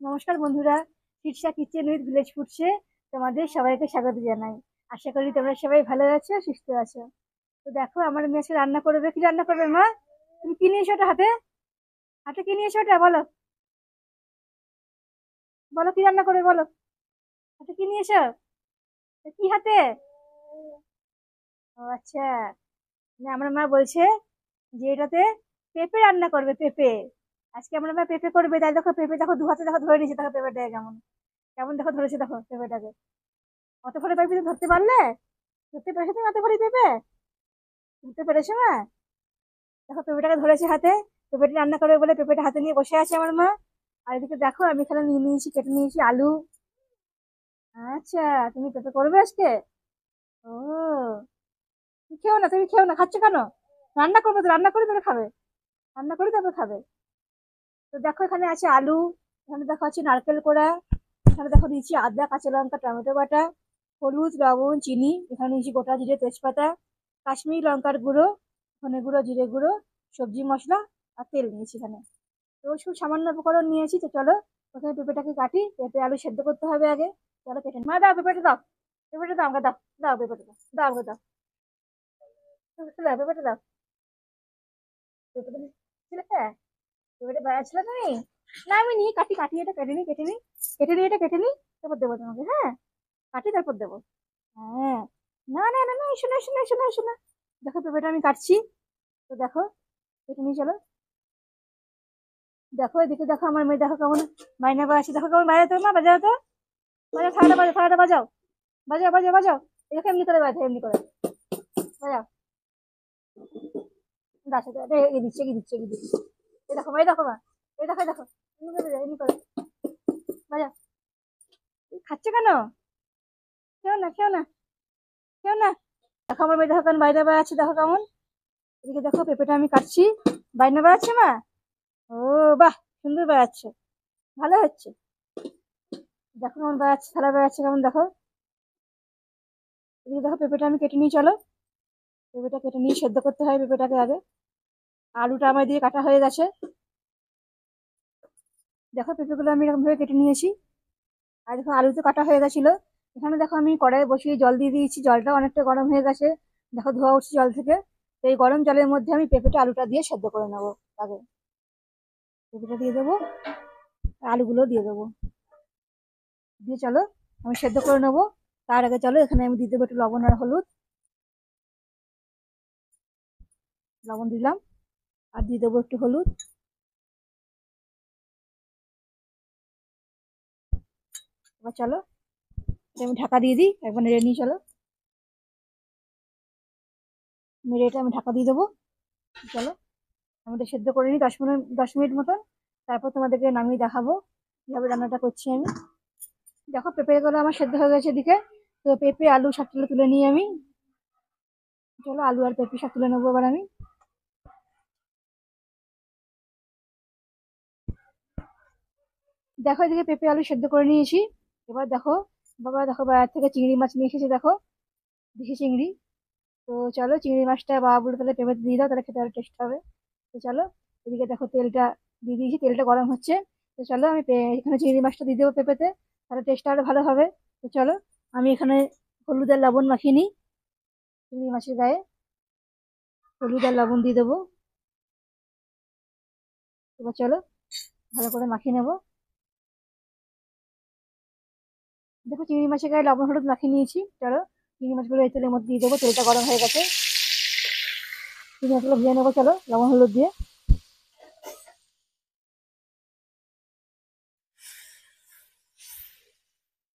নমস্কার বন্ধুরা, Shirsha kitchen with village ফুডসে তোমাদের সবাইকে স্বাগত জানাই। আশা করি তোমরা সবাই ভালো আছো, সুস্থ আছো। তো দেখো, আমার মেয়ে আজকে রান্না করবে। কি রান্না করবে মা? তুমি কি নিয়েছো ওটা হাতে? হাতে কি নিয়েছো ওটা? বলো, বলো কি রান্না করবে, বলো। হাতে কি নিয়েছো? কি হাতে? ও আচ্ছা, মানে আমার মা বলছে যে এটাতে পেঁপে রান্না করবে, পেঁপে। আজকে আমার মা পেঁপে করবে, তাই দেখো পেঁপে, দেখো দু হাতে দেখো ধরে নিয়েছে, দেখো পেঁপেটা কেমন কেমন দেখো ধরেছে, দেখো পেঁপেটাকে। অত করে পেঁপে ধরতে পারলে? ধরতে পেরেছো তুমি অত করে পেঁপে? ধরতে পেরেছো না? দেখো পেঁপেটাকে ধরেছে হাতে। পেঁপেটা রান্না করবে বলে পেঁপেটা হাতে নিয়ে বসে আছে আমার মা। আর এদিকে দেখো, আমি এখানে নিয়ে নিয়েছি, কেটে নিয়েছি আলু। আচ্ছা, তুমি পেঁপে করবে আজকে? ও, তুমি খেও না, তুমি খেও না, খাচ্ছ কেন? রান্না করবো তো, রান্না করে তবে খাবে। রান্না করে তবে খাবে। তো দেখো, এখানে আছে আলু, এখানে দেখো আছে নারকেল কোড়া, এখানে দেখো দিয়েছি আদা, কাঁচা লঙ্কা, টমেটো বাটা, হলুদ, লবণ, চিনি। এখানে নিয়েছি গোটা জিরে, তেজপাতা, কাশ্মীরি লঙ্কার গুঁড়ো, ধনে গুঁড়ো, জিরে গুঁড়ো, সবজি মশলা, আর তেল নিয়েছি এখানে। তো শুধু সামান্য উপকরণ নিয়েছি। তো চলো, প্রথমে পেঁপেটাকে কাটি। পেঁপে আলু সেদ্ধ করতে হবে আগে। চলো কেটে মা দাও, পেঁপেটা দাও। পেঁপেটা দাও আমাকে, দাও। দাও পেঁপেটা দাও, দাও আমাকে দাও। পেঁপেটা দাও, পেঁপেটা দাও। পেঁপেটা ছিল, হ্যাঁ। পেঁপেটা বাড়া ছিল তুমি। না, আমি নিয়ে কাটি, কাটি এটা কেটে নিই, কেটে নিই, কেটে নিই, এটা কেটে নিই। তারপর দেবো তোমাকে, হ্যাঁ। কাটি তারপর দেবো। হ্যাঁ। না না না না, এসো না, এসো না, এসো না, এসো না। দেখো পেঁপেটা আমি কাটছি। তো দেখো, কেটে নিয়ে চলো। দেখো এদিকে, দেখো আমার মেয়ে, দেখো কেমন মাইনা বাজছে, দেখো কেমন বাজাতো, মা বাজাও তো। বাজাও, থালাটা বাজাও, থালাটা বাজাও। বাজাও, বাজাও, বাজাও। এরকম এমনি করে বাজাও, এমনি করে বাজাও। দাসা এগিয়ে দিচ্ছে, এগিয়ে দিচ্ছে, এগিয়ে দিচ্ছে। এই দেখো মা, এই দেখো মা, এই দেখো, এই দেখো। এমনি করে বাজাও, এমনি করে বাজাও। খাচ্ছে কেন? খেও না, খেও না, খেও না। দেখো আমার মেয়ে, দেখো কেমন বাইরে বেড়াচ্ছে, দেখো কেমন। এদিকে দেখো পেঁপেটা আমি কাটছি। বাইরে বেড়াচ্ছে মা। ও, বাহ, সুন্দর বেড়াচ্ছে, ভালো হচ্ছে। দেখো কেমন বেড়াচ্ছে, থালা বেড়াচ্ছে কেমন, দেখো। এদিকে দেখো পেঁপেটা আমি কেটে নিয়ে চলো। পেঁপেটা কেটে নিয়ে সেদ্ধ করতে হয় পেঁপেটাকে আগে। আলুটা আমার দিয়ে কাটা হয়ে গেছে। দেখো পেঁপেগুলো আমি এরকম ভাবে কেটে নিয়েছি। আর দেখো আলু তো কাটা হয়ে গেছিল। এখানে দেখো আমি কড়াইয়ে বসিয়ে জল দিয়ে দিয়েছি, জলটা অনেকটা গরম হয়ে গেছে। দেখো ধোয়া উঠছে জল থেকে। তো এই গরম জলের মধ্যে আমি পেঁপেটা আলুটা দিয়ে সেদ্ধ করে নেবো আগে। পেঁপেটা দিয়ে দেবো, আলুগুলো দিয়ে দেবো, দিয়ে চলো আমি সেদ্ধ করে নেবো। তার আগে চলো, এখানে আমি দিয়ে দেবো একটু লবণ আর হলুদ। লবণ দিলাম, আর দিয়ে দেবো একটু হলুদ। এবার চলো, এটা আমি ঢাকা দিয়ে দিই, একবার নেড়ে নিয়ে চলো। নেড়ে এটা আমি ঢাকা দিয়ে দেবো। চলো, আমি এটা সেদ্ধ করে নিই 10 মিনিট, 10 মিনিট মতন। তারপর তোমাদেরকে নামিয়ে দেখাবো কিভাবে রান্নাটা করছি আমি। দেখো পেঁপে গুলো আমার সেদ্ধ হয়ে গেছে এদিকে। তো পেঁপে আলু সবগুলো তুলে নিই আমি। চলো, আলু আর পেঁপে সব তুলে নেবো এবার আমি। দেখো এদিকে পেঁপে আলু সেদ্ধ করে নিয়েছি। এবার দেখো, বাবা দেখো বাজার থেকে চিংড়ি মাছ নিয়ে এসেছে, দেখো দেশি চিংড়ি। তো চলো, চিংড়ি মাছটা বাবা বলে তাহলে পেঁপে দিয়ে দাও, তাহলে খেতে আরো টেস্ট হবে। তো চলো, এদিকে দেখো তেলটা দিয়ে দিয়েছি, তেলটা গরম হচ্ছে। তো চলো, আমি এখানে চিংড়ি মাছটা দিয়ে দেবো পেঁপেতে, তাহলে টেস্টটা আরো ভালো হবে। তো চলো, আমি এখানে হলুদ আর লবণ মাখিয়ে নিই চিংড়ি মাছের গায়ে। হলুদ আর লবণ দিয়ে দেবো। এবার চলো, ভালো করে মাখিয়ে নেবো। দেখো চিংড়ি মাছের গায়ে লবণ হলুদ মাখিয়ে নিয়েছি। চলো, চিংড়ি মাছগুলো এই তেলের মধ্যে দিয়ে দেবো, তেলটা গরম হয়ে গেছে। চিংড়ি মাছগুলো ভেজে নেবো, চলো লবণ হলুদ দিয়ে।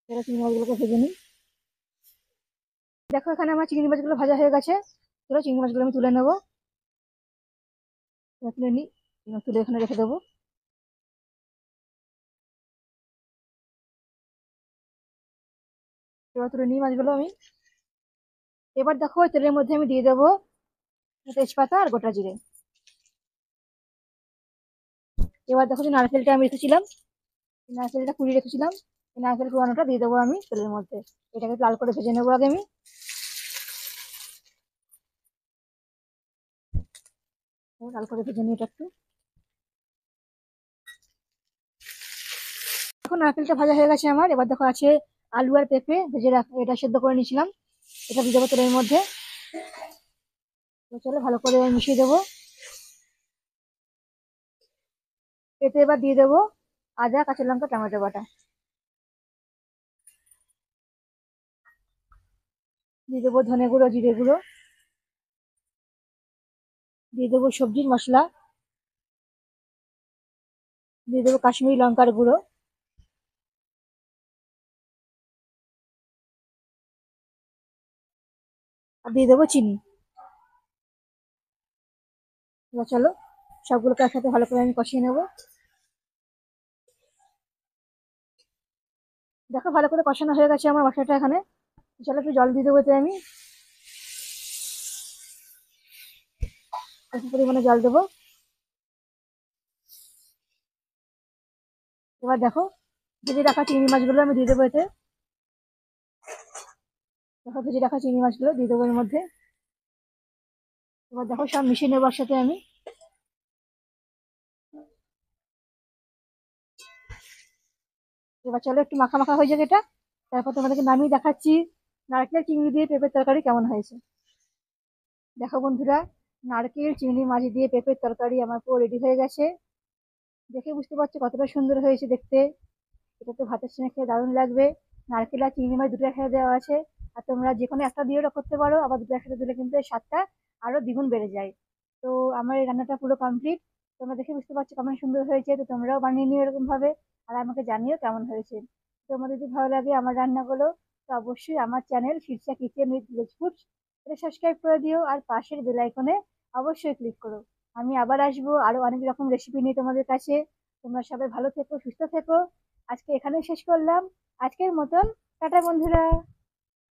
চলো, চিংড়ি মাছগুলোকে ভেজে নিই। দেখো এখানে আমার চিংড়ি মাছগুলো ভাজা হয়ে গেছে। চলো, চিংড়ি মাছগুলো আমি তুলে নেবো। তুলে নিই, তুলে এখানে রেখে দেবো। এবার তুলে নিই মাছগুলো আমি। এবার দেখো ওই তেলের মধ্যে আমি দিয়ে দেবো তেজপাতা আর গোটা জিরে। এবার দেখো যে নারকেলটা আমি রেখেছিলাম, নারকেলটা কুড়িয়ে রেখেছিলাম, এই নারকেল কুড়ানোটা দিয়ে দেবো আমি তেলের মধ্যে। এটাকে লাল করে ভেজে নেবো আগে আমি। লাল করে ভেজে নিই এটা একটু। দেখো নারকেলটা ভাজা হয়ে গেছে আমার। এবার দেখো আছে আলু আর পেঁপে ভেজে এটা সেদ্ধ করে নিয়েছিলাম, এটা দিয়ে দেবো তেলের মধ্যে। তো চলো ভালো করে মিশিয়ে দেবো। এতে এবার দিয়ে দেবো আদা, কাঁচা লঙ্কা, টমেটো বাটা, দিয়ে দেবো ধনে গুঁড়ো, জিরে গুঁড়ো, দিয়ে দেবো সবজির মশলা, দিয়ে দেবো কাশ্মীরি লঙ্কার গুঁড়ো, আর দিয়ে দেবো চিনি। এবার চলো সবগুলোকে একসাথে ভালো করে আমি কষিয়ে নেবো। দেখো ভালো করে কষানো হয়ে গেছে আমার মশলাটা এখানে। চলো একটু জল দিয়ে দেবো এতে আমি, অল্প পরিমাণে জল দেবো। এবার দেখো ভেজে রাখা চিংড়ি মাছগুলো আমি দিয়ে দেবো এতে। দেখো ভেজে রাখা চিংড়ি মাছগুলো দিয়ে দেবো এর মধ্যে। এবার দেখো সব মিশিয়ে নেবো একসাথে আমি। এবার চলো একটু মাখা মাখা হয়ে যাবে এটা, তারপর তোমাদেরকে নামিয়ে দেখাচ্ছি নারকেল চিংড়ি দিয়ে পেঁপের তরকারি কেমন হয়েছে। দেখো বন্ধুরা, নারকেল চিংড়ি মাছ দিয়ে পেঁপের তরকারি আমার পুরো রেডি হয়ে গেছে। দেখে বুঝতে পারছো কতটা সুন্দর হয়েছে দেখতে। এটা তো ভাতের সঙ্গে খেয়ে দারুণ লাগবে। নারকেল আর চিংড়ি মাছ দুটো একসাথে দেওয়া আছে, আর তোমরা যে কোনো একটা দিয়েও করতে পারো, আবার দুটো একসাথে দিলে কিন্তু এর স্বাদটা আরো দ্বিগুণ বেড়ে যায়। তো আমার এই রান্নাটা পুরো কমপ্লিট। তোমরা দেখে বুঝতে পারছো কেমন সুন্দর হয়েছে, তো তোমরাও বানিয়ে নিও এরকম ভাবে, আর আমাকে জানিও কেমন হয়েছে। তোমাদের যদি ভালো লাগে আমার রান্নাগুলো, তো অবশ্যই আমার channel Shirsha kitchen with village foods এটা সাবস্ক্রাইব করে দিও, আর পাশের বেল আইকনে অবশ্যই ক্লিক করো। আমি আবার আসবো আরো অনেক রকম রেসিপি নিয়ে তোমাদের কাছে। তোমরা সবাই ভালো থেকো, সুস্থ থেকো। আজকে এখানেই শেষ করলাম। আজকের মতন টাটা বন্ধুরা।